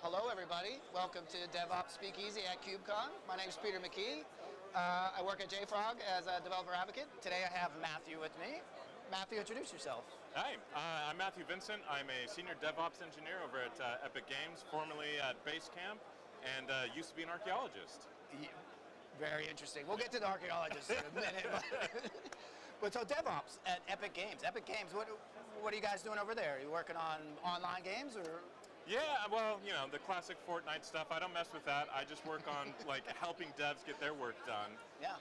Hello, everybody. Welcome to DevOps Speakeasy at KubeCon. My name is Peter McKee. I work at JFrog as a developer advocate. Today I have Matthew with me. Matthew, introduce yourself. Hi, I'm Matthew Vincent. I'm a senior DevOps engineer over at Epic Games, formerly at Basecamp, and used to be an archaeologist. Very interesting. We'll get to the archaeologist in a minute. But so DevOps at Epic Games. Epic Games, what are you guys doing over there? Are you working on online games or? Yeah, well, you know, the classic Fortnite stuff. I don't mess with that. I just work on like helping devs get their work done. Yeah.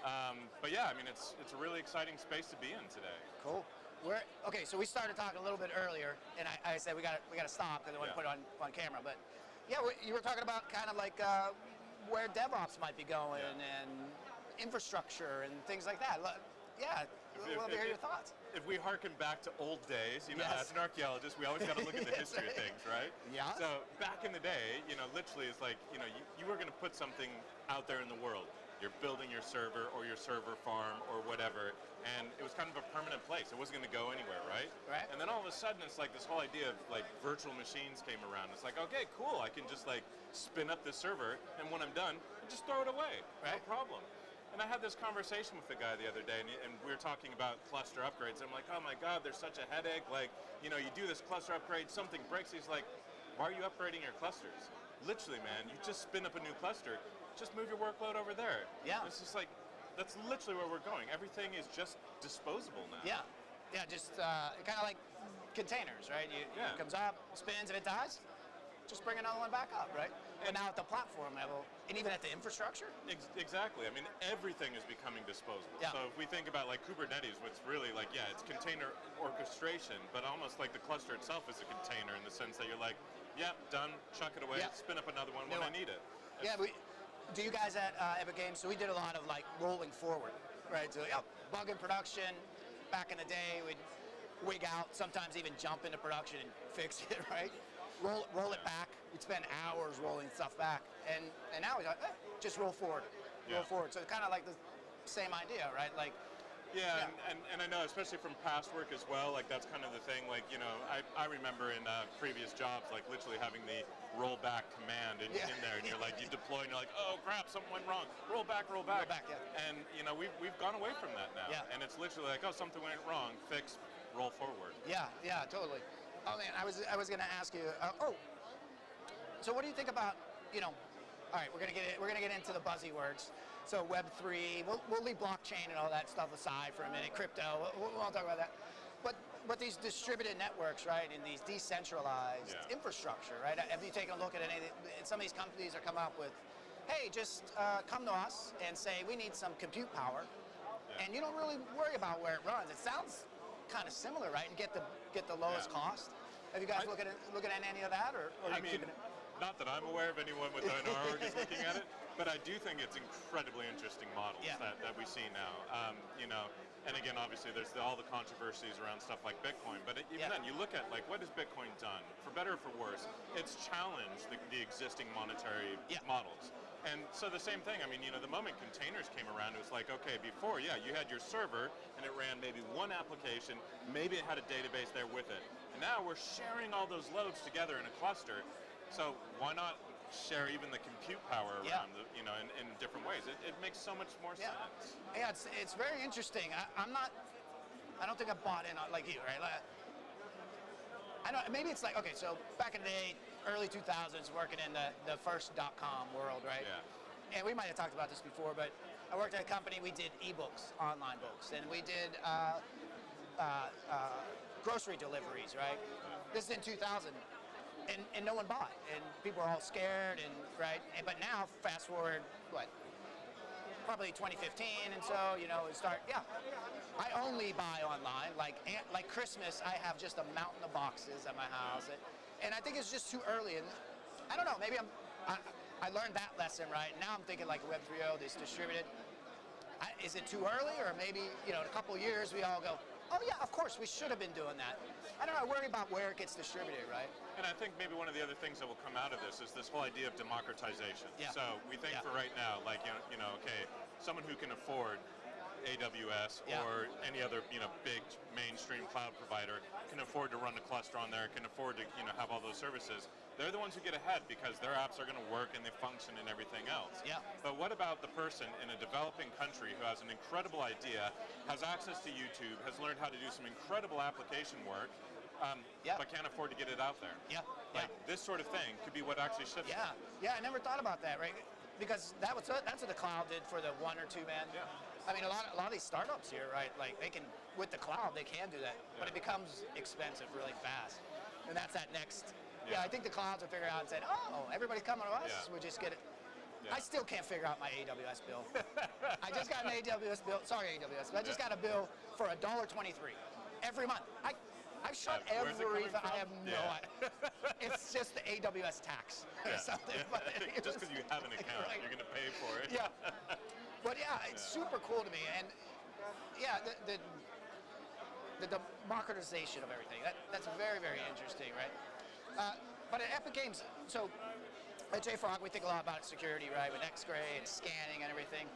But yeah, I mean, it's a really exciting space to be in today. Cool. Okay, so we started talking a little bit earlier, and I said we got to stop because I want to put it on camera. But yeah, you were talking about kind of like where DevOps might be going and infrastructure and things like that. Yeah, we'd love to hear your thoughts. If we harken back to old days, you know, as an archaeologist, we always got to look at the history of things, right? Yeah. So back in the day, you know, literally it's like, you know, you were going to put something out there in the world. You're building your server or your server farm or whatever, and it was kind of a permanent place. It wasn't going to go anywhere, right? Right. And then all of a sudden, it's like this whole idea of like virtual machines came around. It's like, okay, cool, I can just like spin up this server, and when I'm done, just throw it away. Right. No problem. And I had this conversation with the guy the other day, and we were talking about cluster upgrades. I'm like, oh my God, there's such a headache. Like, you know, you do this cluster upgrade, something breaks. He's like, why are you upgrading your clusters? Literally, man, you just spin up a new cluster. Just move your workload over there. Yeah. It's just like, that's literally where we're going. Everything is just disposable now. Yeah. Yeah, just kind of like containers, right? It comes up, spins, if it dies, just bring another one back up, right? But now at the platform level, and even at the infrastructure? Exactly. I mean, everything is becoming disposable. Yeah. So if we think about like Kubernetes, what's really like, yeah, it's container orchestration, but almost like the cluster itself is a container in the sense that you're like, yeah, done, chuck it away, spin up another one when I need it. Yeah, do you guys at Epic Games, so we did a lot of like rolling forward, right? So bug in production, back in the day, we'd wig out, sometimes even jump into production and fix it, right? Roll it back. We'd spend hours rolling stuff back, and now we just roll forward, roll forward. So it's kind of like the same idea, right? Like, and I know, especially from past work as well, like that's kind of the thing. Like, you know, I remember in previous jobs, like literally having the rollback command in there, and you're like, you deploy, and you're like, oh crap, something went wrong. Roll back, roll back. Roll back, And you know, we've gone away from that now. Yeah. And it's literally like, oh, something went wrong, fix, roll forward. Yeah, totally. Oh man, I was going to ask you. So what do you think about, you know? All right, we're gonna get into the buzzy words. So Web3, we'll leave blockchain and all that stuff aside for a minute. Crypto, we won't talk about that. But these distributed networks, right, and these decentralized infrastructure, right? Have you taken a look at any? Some of these companies are coming up with, hey, just come to us and say we need some compute power, and you don't really worry about where it runs. It sounds kind of similar, right? And get the lowest cost. Have you guys looking at any of that, or I mean, not that I'm aware of anyone within our org is looking at it, but I do think it's incredibly interesting models that we see now. You know, and again, obviously, there's all the controversies around stuff like Bitcoin, but even then, you look at like what has Bitcoin done, for better or for worse? It's challenged the existing monetary models. And so the same thing, I mean, you know, the moment containers came around, it was like, okay, before, you had your server, and it ran maybe one application, maybe it had a database there with it. And now we're sharing all those loads together in a cluster, so why not share even the compute power around, you know, in different ways? It makes so much more sense. Yeah, it's very interesting. I don't think I bought in like you, right? I know, maybe it's like, okay, so back in the day, early 2000s, working in the first.com world, right? Yeah. And we might have talked about this before, but I worked at a company, we did ebooks, online books, and we did grocery deliveries, right? This is in 2000, and no one bought, and people were all scared, but now, fast forward, what? Probably 2015, and so, you know, I only buy online. Like Christmas, I have just a mountain of boxes at my house, and I think it's just too early. And I don't know, maybe I learned that lesson, right? Now I'm thinking like Web 3.0, this distributed. Is it too early, or maybe, you know, in a couple of years we all go, oh yeah, of course we should have been doing that. I don't know. I worry about where it gets distributed, right? And I think maybe one of the other things that will come out of this is this whole idea of democratization. Yeah. So we think for right now, like, you know, okay, someone who can afford AWS or any other big mainstream cloud provider can afford to run a cluster on there, can afford to have all those services. They're the ones who get ahead because their apps are going to work and they function and everything else. Yeah. But what about the person in a developing country who has an incredible idea, has access to YouTube, has learned how to do some incredible application work, but can't afford to get it out there? Yeah. Like this sort of thing could be what actually shifts. Yeah. Yeah. I never thought about that, right? Because that's what the cloud did for the 1 or 2 man. Yeah. I mean, a lot of these startups here, right? Like they can, with the cloud, they can do that, but it becomes expensive really fast, and that's that next. Yeah, I think the clouds will figure out and say, oh, everybody's coming to us, we just get it. Yeah. I still can't figure out my AWS bill. I just got an AWS bill, sorry AWS, but I just got a bill for $1.23 every month. I've shut every, I have no idea. It's just the AWS tax or something. But just because you have an account, you're going to pay for it. Yeah. But yeah, it's super cool to me. And yeah, the democratization of everything, that's very, very interesting, right? But at Epic Games, so at JFrog, we think a lot about security, right, with X-Ray and scanning and everything.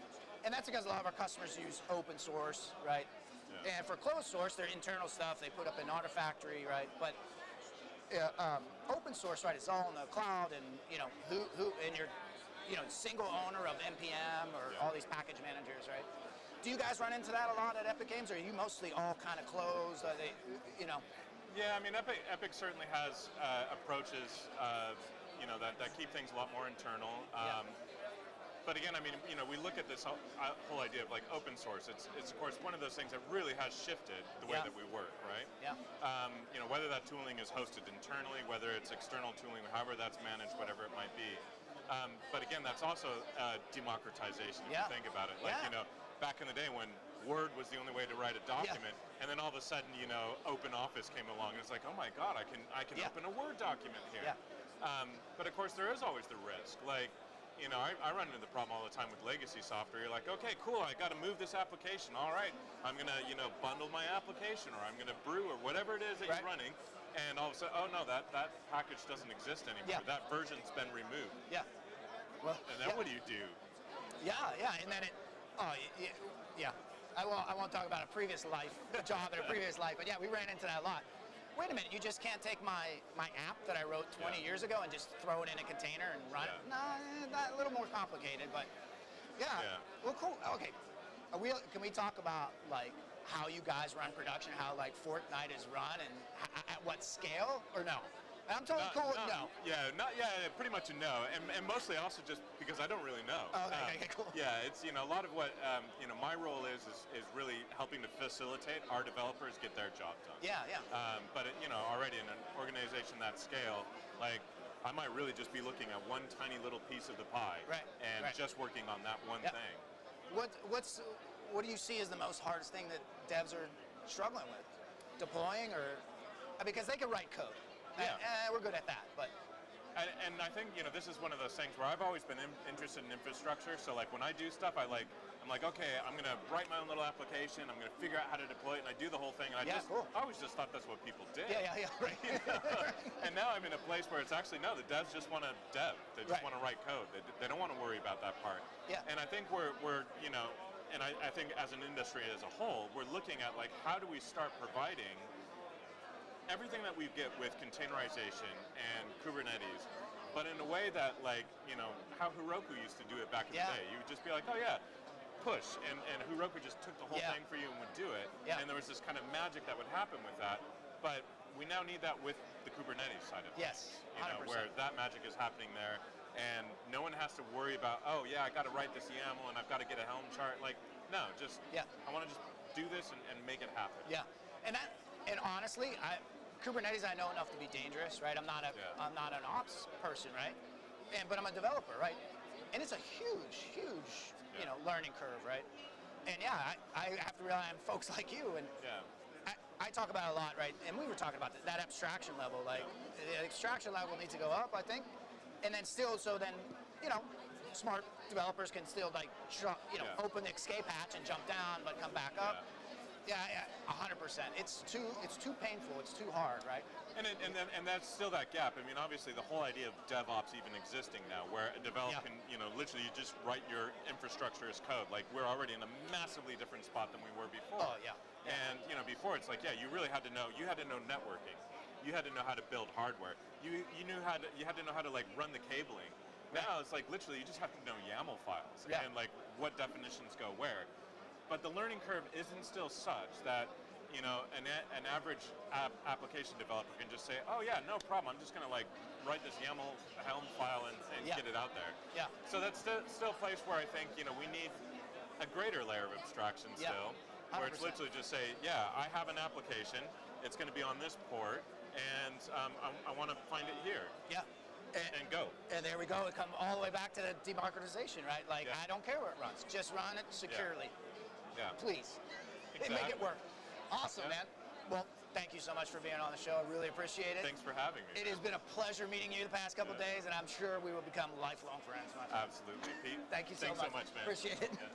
And that's because a lot of our customers use open source, right? Yeah. And for closed source, their internal stuff, they put up in Artifactory, right? But open source, right, it's all in the cloud, and who and you're single owner of NPM or all these package managers, right? Do you guys run into that a lot at Epic Games, or are you mostly all kind of closed? Yeah, I mean, Epic certainly has approaches, that keep things a lot more internal. But again, I mean, we look at this whole idea of like open source. It's of course one of those things that really has shifted the way that we work, right? Yeah. Whether that tooling is hosted internally, whether it's external tooling, however that's managed, whatever it might be. But again, that's also democratization. If you think about it, like back in the day when Word was the only way to write a document, and then all of a sudden, Open Office came along, and it's like, oh my God, I can open a Word document here. Yeah. But of course, there is always the risk. Like, I run into the problem all the time with legacy software. You're like, okay, cool, I got to move this application. All right, I'm gonna, bundle my application, or I'm gonna brew, or whatever it is that you're running, and all of a sudden, oh no, that package doesn't exist anymore. Yeah. That version's been removed. Yeah. Well. And then what do you do? Yeah, and then it. Oh, yeah. I won't talk about a previous life, job in a previous life, but yeah, we ran into that a lot. Wait a minute, you just can't take my app that I wrote 20 years ago and just throw it in a container and run it? No, that's a little more complicated, but yeah. Well, cool. Okay. Can we talk about like how you guys run production, how like Fortnite is run, and at what scale, or no? I'm totally cool with no. Yeah, pretty much a no, and mostly also just because I don't really know. Oh, okay, cool. Yeah, it's a lot of what my role is really helping to facilitate our developers get their job done. Yeah. But already in an organization that scale, like I might really just be looking at one tiny little piece of the pie, and just working on that one thing. What do you see as the most hardest thing that devs are struggling with? Deploying, or because they can write code. Yeah, we're good at that, but. And I think this is one of those things where I've always been interested in infrastructure. So like when I do stuff, I'm like, okay, I'm gonna write my own little application. I'm gonna figure out how to deploy it, and I do the whole thing. And I always just thought that's what people did. Yeah. Right. And now I'm in a place where it's actually no, the devs just want to dev. They just want to write code. They don't want to worry about that part. Yeah. And I think we're and I think as an industry as a whole, we're looking at like how do we start providing everything that we get with containerization and Kubernetes, but in a way that like, how Heroku used to do it back in the day. You would just be like, oh yeah, push, and Heroku just took the whole thing for you and would do it, and there was this kind of magic that would happen with that, but we now need that with the Kubernetes side of things. Yes, 100%. Where that magic is happening there, and no one has to worry about, oh yeah, I got to write this YAML and I've got to get a Helm chart. Like, no, just, I want to just do this and make it happen. Yeah, and honestly, Kubernetes I know enough to be dangerous, right? I'm not an ops person, right? But I'm a developer, right? And it's a huge, learning curve, right? And I have to rely on folks like you, and I talk about it a lot, right? And we were talking about that abstraction level, like the abstraction level needs to go up, I think, and then still, so then, smart developers can still like, open the escape hatch and jump down, but come back up. Yeah, 100%. It's too painful. It's too hard, right? And that's still that gap. I mean, obviously, the whole idea of DevOps even existing now, where a developer can, literally you just write your infrastructure as code. Like, we're already in a massively different spot than we were before. Oh, yeah. And before it's like, you really had to know. You had to know networking. You had to know how to build hardware. You had to know how to like run the cabling. Now it's like literally you just have to know YAML files and like what definitions go where. But the learning curve isn't still such that an average application developer can just say, oh yeah, no problem. I'm just going to like write this YAML Helm file and get it out there. Yeah. So that's still a place where I think we need a greater layer of abstraction still, where it's literally just say, yeah, I have an application. It's going to be on this port, and I want to find it here. Yeah. And go. And there we go. We come all the way back to the democratization, right? Like, I don't care where it runs. Just run it securely. Yeah. Please. Exactly. Make it work. Awesome, man. Well, thank you so much for being on the show. I really appreciate it. Thanks for having me. It has been a pleasure meeting you the past couple of days, and I'm sure we will become lifelong friends, my friend. Absolutely. Pete, Thanks so much, man. Appreciate it. Yeah.